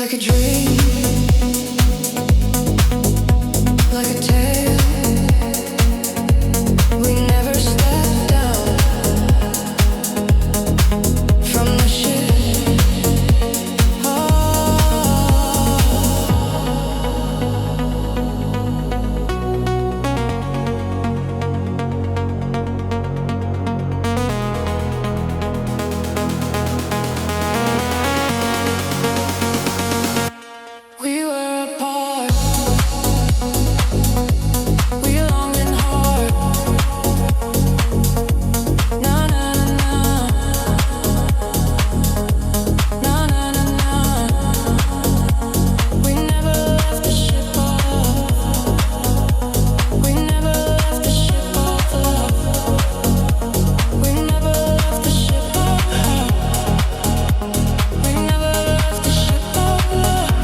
Like a dream, like a tale, we never stepped down from the ship. We were apart, we longed in heart. Na na na na, na na na na. We never left the ship of love. We never left the ship of love. We never left the ship of love. We never left the ship of love.